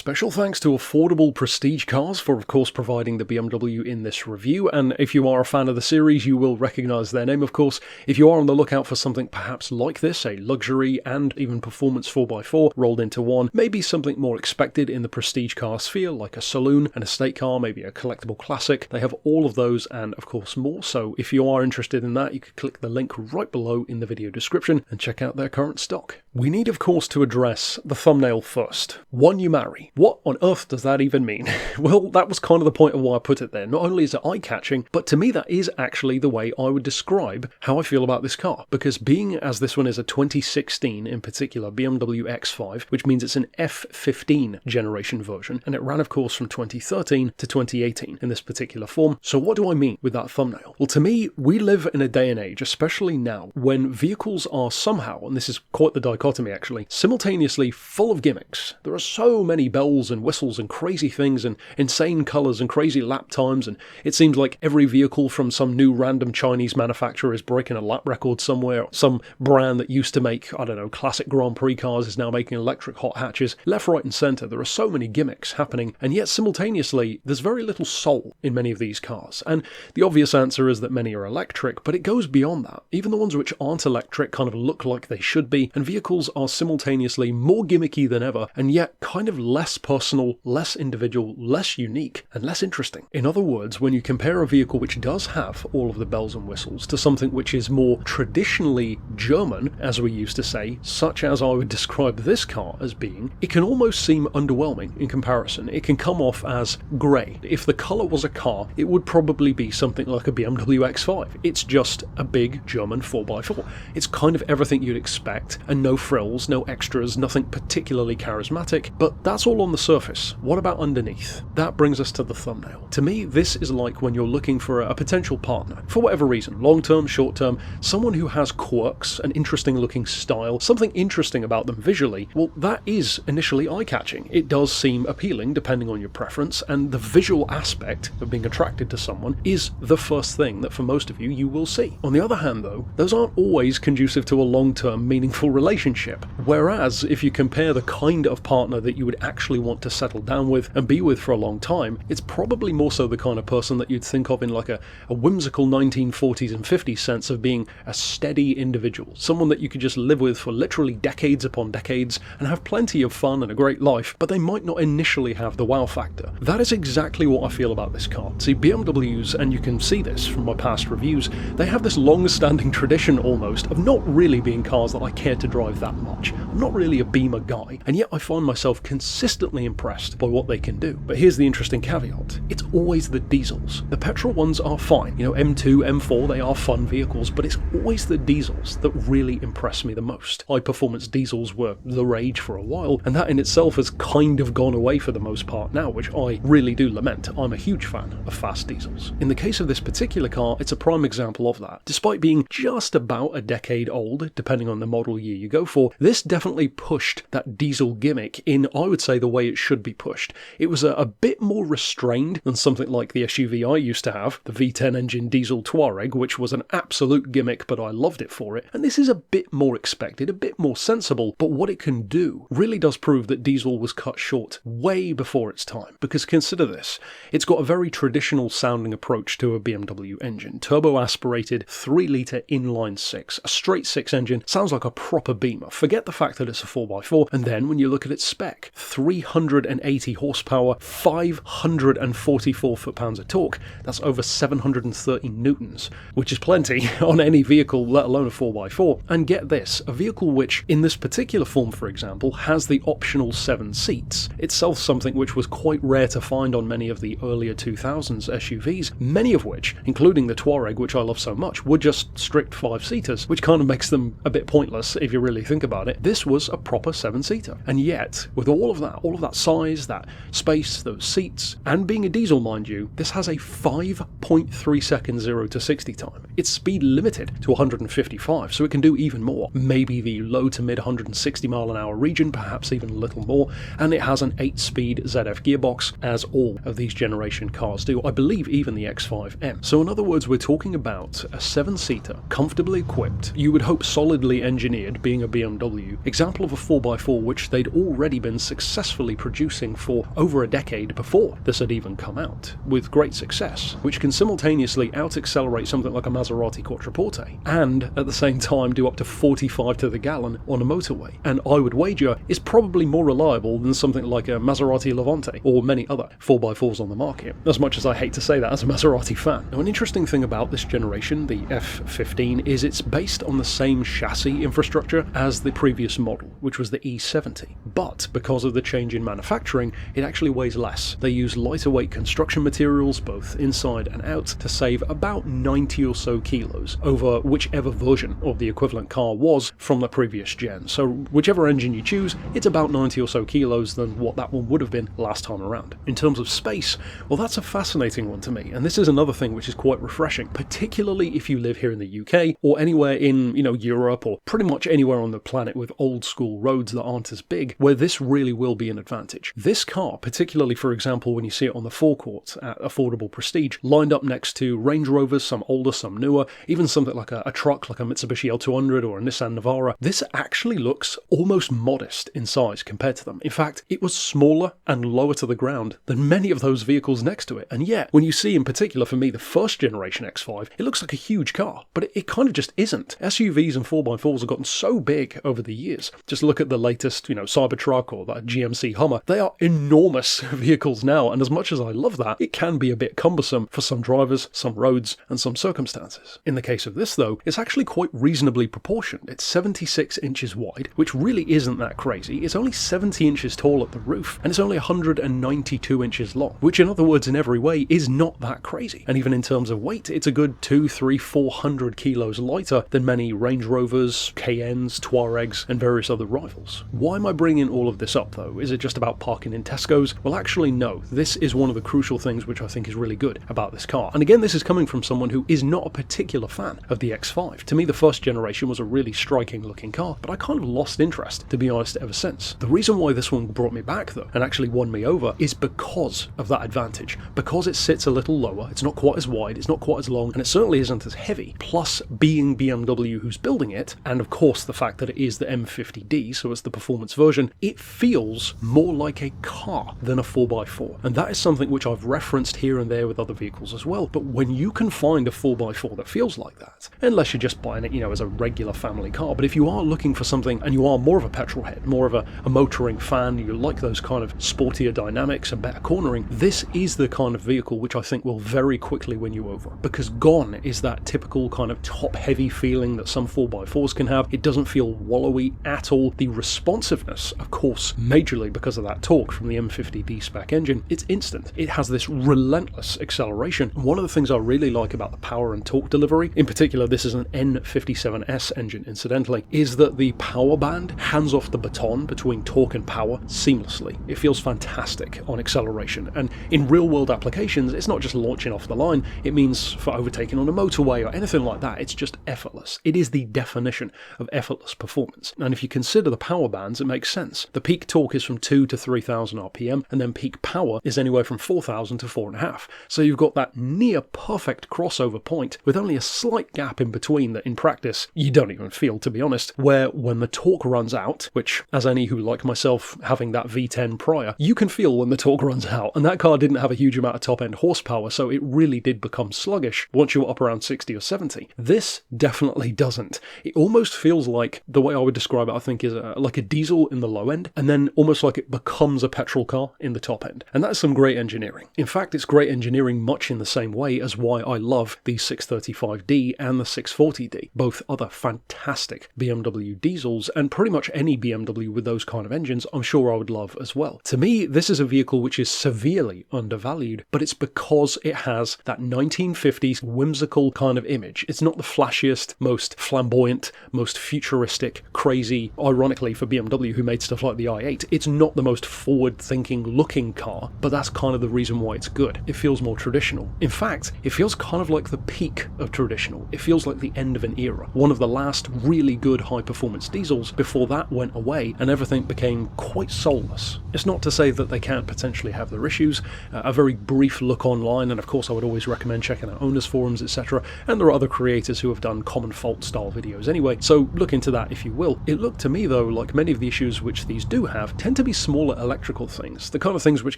Special thanks to Affordable Prestige Cars for of course providing the BMW in this review, and if you are a fan of the series you will recognise their name of course. If you are on the lookout for something perhaps like this, a luxury and even performance 4x4 rolled into one, maybe something more expected in the prestige car sphere like a saloon, an estate car, maybe a collectible classic, they have all of those and of course more, so if you are interested in that you can click the link right below in the video description and check out their current stock. We need of course to address the thumbnail first. One you marry. What on earth does that even mean? Well, that was kind of the point of why I put it there. Not only is it eye-catching, but to me that is actually the way I would describe how I feel about this car. Because being as this one is a 2016 in particular BMW X5, which means it's an F15 generation version, and it ran of course from 2013 to 2018 in this particular form. So what do I mean with that thumbnail? Well, to me, we live in a day and age, especially now, when vehicles are somehow, and this is quite the dichotomy actually, simultaneously full of gimmicks. There are so many bells and whistles and crazy things and insane colours and crazy lap times, and it seems like every vehicle from some new random Chinese manufacturer is breaking a lap record somewhere. Some brand that used to make, I don't know, classic Grand Prix cars is now making electric hot hatches. Left, right and centre, there are so many gimmicks happening, and yet simultaneously there's very little soul in many of these cars. And the obvious answer is that many are electric, but it goes beyond that. Even the ones which aren't electric kind of look like they should be, and vehicles are simultaneously more gimmicky than ever, and yet kind of less personal, less individual, less unique, and less interesting. In other words, when you compare a vehicle which does have all of the bells and whistles to something which is more traditionally German, as we used to say, such as I would describe this car as being, it can almost seem underwhelming in comparison. It can come off as grey. If the colour was a car, it would probably be something like a BMW X5. It's just a big German 4x4. It's kind of everything you'd expect, and no frills, no extras, nothing particularly charismatic, but that's all on the surface. What about underneath? That brings us to the thumbnail. To me, this is like when you're looking for a potential partner, for whatever reason, long-term, short-term, someone who has quirks, an interesting looking style, something interesting about them visually. Well, that is initially eye-catching. It does seem appealing depending on your preference, and the visual aspect of being attracted to someone is the first thing that for most of you will see. On the other hand though, those aren't always conducive to a long-term meaningful relationship. Whereas if you compare the kind of partner that you would actually want to settle down with and be with for a long time, it's probably more so the kind of person that you'd think of in like a whimsical 1940s and 50s sense of being a steady individual, someone that you could just live with for literally decades upon decades and have plenty of fun and a great life, but they might not initially have the wow factor. That is exactly what I feel about this car. See, BMWs, and you can see this from my past reviews, they have this long-standing tradition almost of not really being cars that I care to drive that much. I'm not really a Beamer guy, and yet I find myself consistently impressed by what they can do. But here's the interesting caveat. It's always the diesels. The petrol ones are fine. You know, M2, M4, they are fun vehicles, but it's always the diesels that really impress me the most. High-performance diesels were the rage for a while, and that in itself has kind of gone away for the most part now, which I really do lament. I'm a huge fan of fast diesels. In the case of this particular car, it's a prime example of that. Despite being just about a decade old, depending on the model year you go for, this definitely pushed that diesel gimmick in, I would say, the way it should be pushed. It was a bit more restrained than something like the SUV I used to have, the V10 engine diesel Touareg, which was an absolute gimmick, but I loved it for it. And this is a bit more expected, a bit more sensible, but what it can do really does prove that diesel was cut short way before its time. Because consider this, it's got a very traditional sounding approach to a BMW engine. Turbo aspirated 3-litre inline 6, a straight 6 engine, sounds like a proper Beamer. Forget the fact that it's a 4x4, and then when you look at its spec, 380 horsepower, 544 foot-pounds of torque, that's over 730 newtons, which is plenty on any vehicle, let alone a 4x4. And get this, a vehicle which, in this particular form for example, has the optional 7 seats, itself something which was quite rare to find on many of the earlier 2000s SUVs, many of which, including the Touareg, which I love so much, were just strict 5-seaters, which kind of makes them a bit pointless if you really think about it. This was a proper 7-seater, and yet, with all of that size, that space, those seats, and being a diesel mind you, this has a 5.3 second 0 to 60 time. It's speed limited to 155, so it can do even more. Maybe the low to mid 160 mile an hour region, perhaps even a little more, and it has an 8-speed ZF gearbox, as all of these generation cars do. I believe even the X5M. So in other words, we're talking about a 7-seater, comfortably equipped, you would hope solidly engineered, being a BMW, example of a 4x4 which they'd already been successful successfully producing for over a decade before this had even come out, with great success, which can simultaneously out-accelerate something like a Maserati Quattroporte, and at the same time do up to 45 to the gallon on a motorway, and I would wager is probably more reliable than something like a Maserati Levante, or many other 4x4s on the market, as much as I hate to say that as a Maserati fan. Now, an interesting thing about this generation, the F15, is it's based on the same chassis infrastructure as the previous model, which was the E70, but because of the change in manufacturing, it actually weighs less. They use lighter weight construction materials, both inside and out, to save about 90 or so kilos over whichever version of the equivalent car was from the previous gen. So whichever engine you choose, it's about 90 or so kilos than what that one would have been last time around. In terms of space, well, that's a fascinating one to me, and this is another thing which is quite refreshing, particularly if you live here in the UK or anywhere in, Europe, or pretty much anywhere on the planet with old school roads that aren't as big, where this really will be an advantage. This car, particularly for example when you see it on the forecourt at affordable prestige, lined up next to Range Rovers, some older, some newer, even something like a truck like a Mitsubishi L200 or a Nissan Navara, this actually looks almost modest in size compared to them. In fact, it was smaller and lower to the ground than many of those vehicles next to it, and yet when you see in particular for me the first generation X5, it looks like a huge car, but it kind of just isn't. SUVs and 4x4s have gotten so big over the years. Just look at the latest, Cybertruck or that GMC Hummer. They are enormous vehicles now, and as much as I love that, it can be a bit cumbersome for some drivers, some roads, and some circumstances. In the case of this though, it's actually quite reasonably proportioned. It's 76 inches wide, which really isn't that crazy. It's only 70 inches tall at the roof, and it's only 192 inches long, which in other words in every way is not that crazy. And even in terms of weight, it's a good 200, 300, 400 kilos lighter than many Range Rovers, Cayennes, Tuaregs, and various other rivals. Why am I bringing all of this up though? Is it just about parking in Tesco's? Well, actually no. This is one of the crucial things which I think is really good about this car. And again, this is coming from someone who is not a particular fan of the X5. To me, the first generation was a really striking looking car, but I kind of lost interest, to be honest, ever since. The reason why this one brought me back though, and actually won me over, is because of that advantage. Because it sits a little lower, it's not quite as wide, it's not quite as long, and it certainly isn't as heavy. Plus, being BMW who's building it, and of course the fact that it is the M50d, so it's the performance version, it feels more like a car than a 4x4. And that is something which I've referenced here and there with other vehicles as well. But when you can find a 4x4 that feels like that, unless you're just buying it, as a regular family car, but if you are looking for something and you are more of a petrol head, more of a motoring fan, you like those kind of sportier dynamics and better cornering, this is the kind of vehicle which I think will very quickly win you over. Because gone is that typical kind of top-heavy feeling that some 4x4s can have. It doesn't feel wallowy at all. The responsiveness, of course, majorly because of that torque from the M50d spec engine, it's instant. It has this relentless acceleration. And one of the things I really like about the power and torque delivery, in particular this is an N57S engine incidentally, is that the power band hands off the baton between torque and power seamlessly. It feels fantastic on acceleration, and in real world applications it's not just launching off the line, it means for overtaking on a motorway or anything like that. It's just effortless. It is the definition of effortless performance, and if you consider the power bands, it makes sense. The peak torque is from 2 to 3,000 RPM, and then peak power is anywhere from 4,000 to 4.5. So you've got that near perfect crossover point with only a slight gap in between that in practice you don't even feel, to be honest, where when the torque runs out, which as any who like myself having that V10 prior, you can feel when the torque runs out, and that car didn't have a huge amount of top end horsepower, so it really did become sluggish once you were up around 60 or 70. This definitely doesn't. It almost feels like, the way I would describe it I think is like a diesel in the low end, and then almost like it becomes a petrol car in the top end. And that's some great engineering. In fact, it's great engineering much in the same way as why I love the 635d and the 640d, both other fantastic BMW diesels, and pretty much any BMW with those kind of engines I'm sure I would love as well. To me, this is a vehicle which is severely undervalued, but it's because it has that 1950s whimsical kind of image. It's not the flashiest, most flamboyant, most futuristic, crazy, ironically for BMW who made stuff like the i8, it's not the most forward-thinking looking car, but that's kind of the reason why it's good. It feels more traditional. In fact, it feels kind of like the peak of traditional. It feels like the end of an era. One of the last really good high-performance diesels before that went away and everything became quite soulless. It's not to say that they can't potentially have their issues. A very brief look online, and of course I would always recommend checking out owners forums, etc. And there are other creators who have done common fault style videos anyway, so look into that if you will. It looked to me though like many of the issues which these do have tend to be smaller electrical things, the kind of things which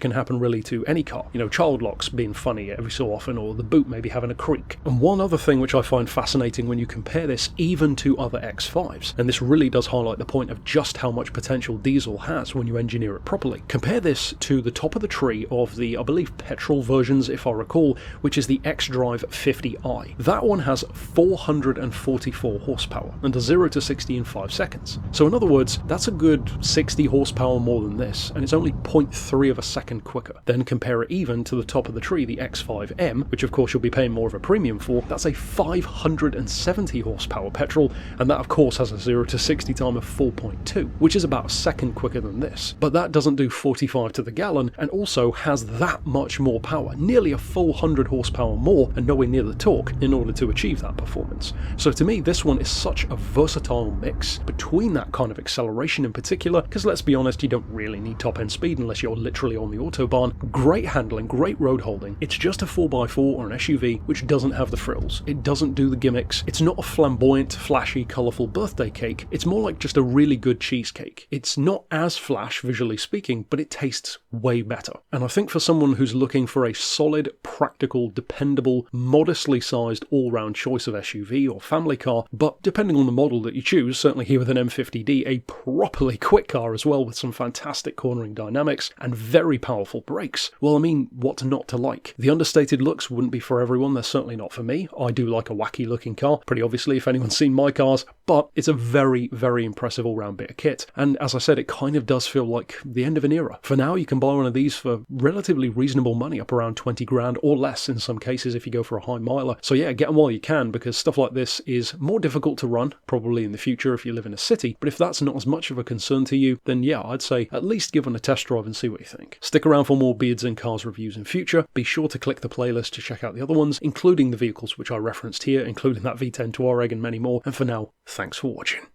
can happen really to any car. You know, child locks being funny every so often, or the boot maybe having a creak. And one other thing which I find fascinating when you compare this even to other X5s, and this really does highlight the point of just how much potential diesel has when you engineer it properly. Compare this to the top of the tree of the, I believe, petrol versions, if I recall, which is the xDrive 50i. That one has 444 horsepower and does 0 to 60 in 5 seconds. So in other words, that's a good 60 horsepower more than this, and it's only 0.3 of a second quicker. Then compare it even to the top of the tree, the X5M, which of course you'll be paying more of a premium for. That's a 570 horsepower petrol, and that of course has a 0 to 60 time of 4.2, which is about a second quicker than this. But that doesn't do 45 to the gallon, and also has that much more power, nearly a full 100 horsepower more, and nowhere near the torque in order to achieve that performance. So to me, this one is such a versatile mix between that kind of acceleration in particular, because let's be honest, you don't really need top end speed unless you're literally on the autobahn. Great handling, great road holding. It's just a 4x4 or an SUV which doesn't have the frills. It doesn't do the gimmicks. It's not a flamboyant, flashy, colourful birthday cake. It's more like just a really good cheesecake. It's not as flash visually speaking, but it tastes way better. And I think for someone who's looking for a solid, practical, dependable, modestly sized all-round choice of SUV or family car, but depending on the model that you choose, certainly here with an M50d, a properly quick car as well with some fantastic cornering dynamics and very powerful brakes, well, I mean, what's not to like? The understated looks wouldn't be for everyone, they're certainly not for me. I do like a wacky looking car, pretty obviously if anyone's seen my cars, but it's a very, very impressive all-round bit of kit. And as I said, it kind of does feel like the end of an era. For now, you can buy one of these for relatively reasonable money, up around 20 grand or less in some cases if you go for a high miler. So yeah, get them while you can, because stuff like this is more difficult to run, probably in the future if you live in a city, but if that's not as much of a concern to you, then yeah, I'd say at least give them a test drive and see what you think. Stick around for more Beards and Cars reviews in future. Be sure to click the playlist to check out the other ones, including the vehicles which I referenced here, including that V10 Touareg and many more. And for now, thanks for watching.